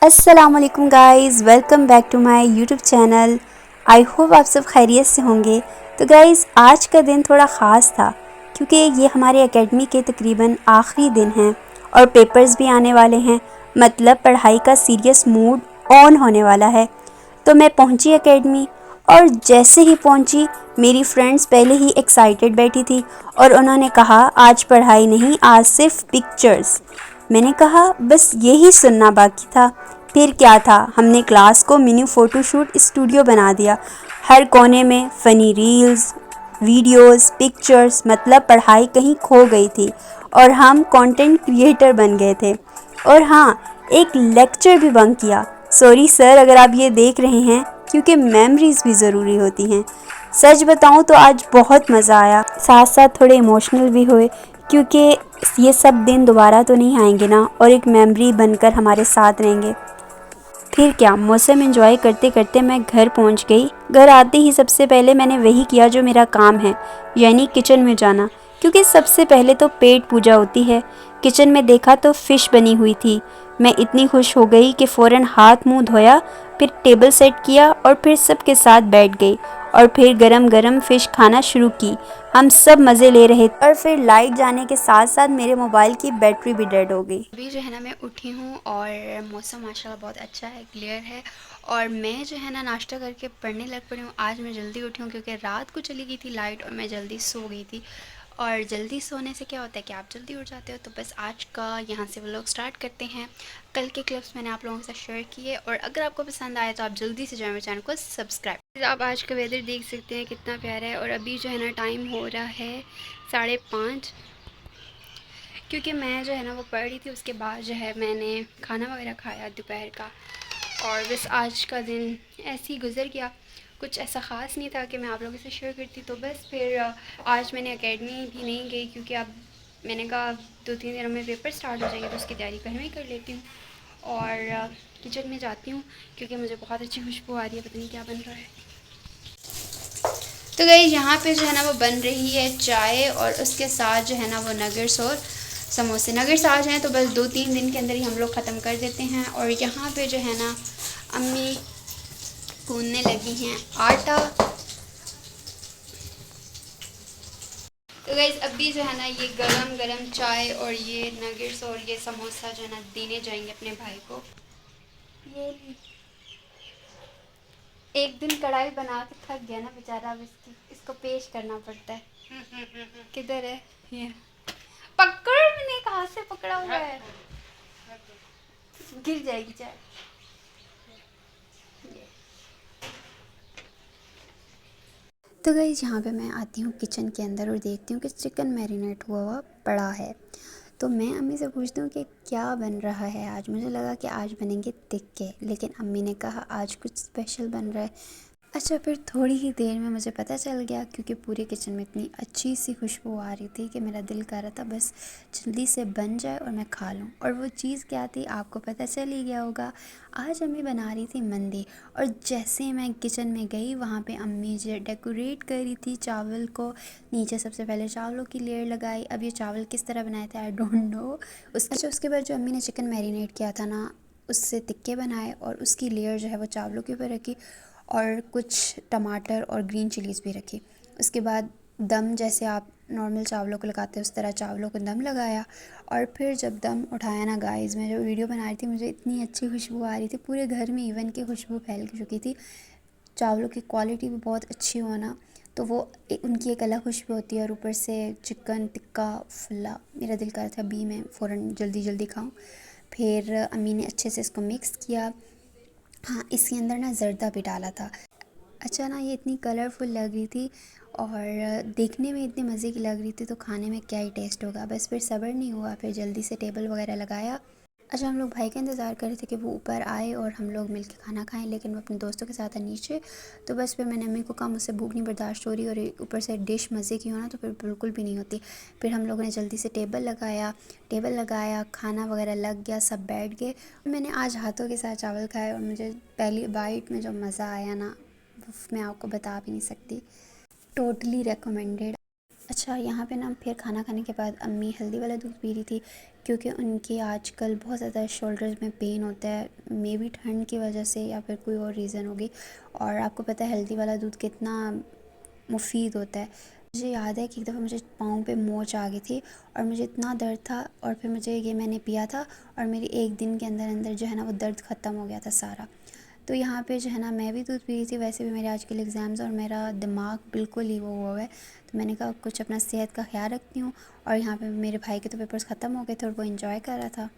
अस्सलामुअलैकुम guys, welcome back to my YouTube channel. I hope आप सब खैरियत से होंगे। तो गाइज़, आज का दिन थोड़ा ख़ास था क्योंकि ये हमारे एकेडमी के तकरीबन आखिरी दिन हैं और पेपर्स भी आने वाले हैं। मतलब पढ़ाई का सीरियस मूड ऑन होने वाला है। तो मैं पहुंची एकेडमी और जैसे ही पहुंची मेरी फ्रेंड्स पहले ही एक्साइटेड बैठी थी और उन्होंने कहा आज पढ़ाई नहीं, आज सिर्फ पिक्चर्स। मैंने कहा बस यही सुनना बाकी था। फिर क्या था, हमने क्लास को मिनी फ़ोटोशूट स्टूडियो बना दिया। हर कोने में फ़नी रील्स, वीडियोस, पिक्चर्स, मतलब पढ़ाई कहीं खो गई थी और हम कंटेंट क्रिएटर बन गए थे। और हाँ, एक लेक्चर भी बंक किया। सॉरी सर अगर आप ये देख रहे हैं, क्योंकि मेमोरीज़ भी ज़रूरी होती हैं। सच बताऊं तो आज बहुत मज़ा आया, साथ साथ थोड़े इमोशनल भी हुए क्योंकि ये सब दिन दोबारा तो नहीं आएंगे ना, और एक मेमोरी बनकर हमारे साथ रहेंगे। फिर क्या, मौसम एंजॉय करते करते मैं घर पहुंच गई। घर आते ही सबसे पहले मैंने वही किया जो मेरा काम है, यानी किचन में जाना, क्योंकि सबसे पहले तो पेट पूजा होती है। किचन में देखा तो फ़िश बनी हुई थी। मैं इतनी खुश हो गई कि फ़ौरन हाथ मुंह धोया, फिर टेबल सेट किया और फिर सबके साथ बैठ गई और फिर गरम गरम फ़िश खाना शुरू की। हम सब मज़े ले रहे थे और फिर लाइट जाने के साथ साथ मेरे मोबाइल की बैटरी भी डेड हो गई। अभी जो है ना मैं उठी हूँ और मौसम माशाल्लाह बहुत अच्छा है, क्लियर है। और मैं जो है ना नाश्ता करके पढ़ने लग पड़ी हूँ। आज मैं जल्दी उठी हूँ क्योंकि रात को चली गई थी लाइट और मैं जल्दी सो गई थी। और जल्दी सोने से क्या होता है कि आप जल्दी उठ जाते हो। तो बस आज का यहाँ से व्लॉग स्टार्ट करते हैं। कल के क्लिप्स मैंने आप लोगों के साथ शेयर किए और अगर आपको पसंद आए तो आप जल्दी से जाए मेरे चैनल को सब्सक्राइब। आप आज का वेदर देख सकते हैं कितना प्यारा है। और अभी जो है ना टाइम हो रहा है 5:30, क्योंकि मैं जो है ना वो पढ़ रही थी। उसके बाद जो है मैंने खाना वगैरह खाया दोपहर का। और बस आज का दिन ऐसे ही गुजर गया। कुछ ऐसा ख़ास नहीं था कि मैं आप लोगों से शेयर करती। तो बस फिर आज मैंने एकेडमी भी नहीं गई क्योंकि अब मैंने कहा 2-3 दिनों में पेपर स्टार्ट हो जाएंगे तो उसकी तैयारी घर में ही कर लेती हूँ। और किचन में जाती हूँ क्योंकि मुझे बहुत अच्छी खुशबू आ रही है, पता नहीं क्या बन रहा है। तो गई यहाँ पे जो है ना वो बन रही है चाय और उसके साथ जो है ना वो नगर्स और समोसे। नगर्स आ जाएँ तो बस 2-3 दिन के अंदर ही हम लोग ख़त्म कर देते हैं। और यहाँ पे जो है ना अम्मी गूंदने लगी हैं आटा। तो गाइज़ अभी जो है ना ये गरम गरम चाय और ये नगर्स और ये समोसा जो है ना देने जाएंगे अपने भाई को। ये एक दिन कढ़ाई बना के थक गया ना बेचारा, अब इसको पेश करना पड़ता है। किधर है ये? पकड़, मैंने कहाँ से पकड़ा हुआ है, गिर जाएगी चाय। तो गाइस यहाँ पे मैं आती हूँ किचन के अंदर और देखती हूँ कि चिकन मैरिनेट हुआ हुआ पड़ा है। तो मैं अम्मी से पूछती हूँ कि क्या बन रहा है आज। मुझे लगा कि आज बनेंगे टिक्के, लेकिन अम्मी ने कहा आज कुछ स्पेशल बन रहा है। अच्छा, फिर थोड़ी ही देर में मुझे पता चल गया क्योंकि पूरे किचन में इतनी अच्छी सी खुशबू आ रही थी कि मेरा दिल कर रहा था बस जल्दी से बन जाए और मैं खा लूँ। और वो चीज़ क्या थी आपको पता चल ही गया होगा। आज अम्मी बना रही थी मंदी और जैसे मैं किचन में गई वहाँ पे अम्मी जो डेकोरेट कर रही थी चावल को। नीचे सबसे पहले चावलों की लेयर लगाई। अब ये चावल किस तरह बनाए थे आई डोंट नो। उसके बाद जो अम्मी ने चिकन मैरिनेट किया था ना, उससे टिक्के बनाए और उसकी लेयर जो है वो चावलों के ऊपर रखी और कुछ टमाटर और ग्रीन चिलीज़ भी रखी। उसके बाद दम, जैसे आप नॉर्मल चावलों को लगाते हैं उस तरह चावलों को दम लगाया। और फिर जब दम उठाया ना गाइस, मैं जो वीडियो बना रही थी मुझे इतनी अच्छी खुशबू आ रही थी, पूरे घर में इवन की खुशबू फैल चुकी थी। चावलों की क्वालिटी भी बहुत अच्छी होना, तो वो उनकी एक अलग खुशबू होती है। और ऊपर से चिकन टिक्का फुल्ला, मेरा दिल कर रहा था अभी मैं फ़ौरन जल्दी जल्दी खाऊं। फिर अम्मी ने अच्छे से इसको मिक्स किया। हाँ, इसके अंदर ना ज़र्दा भी डाला था। अच्छा ना, ये इतनी कलरफुल लग रही थी और देखने में इतनी मज़े की लग रही थी, तो खाने में क्या ही टेस्ट होगा। बस फिर सब्र नहीं हुआ, फिर जल्दी से टेबल वगैरह लगाया। अच्छा, हम लोग भाई का इंतज़ार कर रहे थे कि वो ऊपर आए और हम लोग मिलके खाना खाएं, लेकिन वो अपने दोस्तों के साथ है नीचे। तो बस फिर मैंने अम्मी को कहा मुझसे भूख नहीं बर्दाश्त हो रही और ऊपर से डिश मज़े की हो ना तो फिर बिल्कुल भी नहीं होती। फिर हम लोगों ने जल्दी से टेबल लगाया, खाना वगैरह लग गया, सब बैठ गए। मैंने आज हाथों के साथ चावल खाए और मुझे पहली बाइट में जो मज़ा आया ना, मैं आपको बता भी नहीं सकती। Totally recommended. अच्छा, यहाँ पे ना फिर खाना खाने के बाद अम्मी हल्दी वाला दूध पी रही थी क्योंकि उनके आजकल बहुत ज़्यादा शोल्डर्स में पेन होता है, मे बी ठंड की वजह से या फिर कोई और रीज़न होगी। और आपको पता है हेल्दी वाला दूध कितना मुफीद होता है। मुझे याद है कि एक दफ़ा मुझे पाँव पे मोच आ गई थी और मुझे इतना दर्द था, और फिर मुझे ये मैंने पिया था और मेरी एक दिन के अंदर अंदर जो है ना वो दर्द ख़त्म हो गया था सारा। तो यहाँ पे जो है ना मैं भी दूध पी रही थी, वैसे भी मेरे आजकल एग्ज़ाम्स और मेरा दिमाग बिल्कुल ही वो हुआ है। तो मैंने कहा कुछ अपना सेहत का ख्याल रखती हूँ। और यहाँ पे मेरे भाई के तो पेपर्स ख़त्म हो गए थे और वो एंजॉय कर रहा था।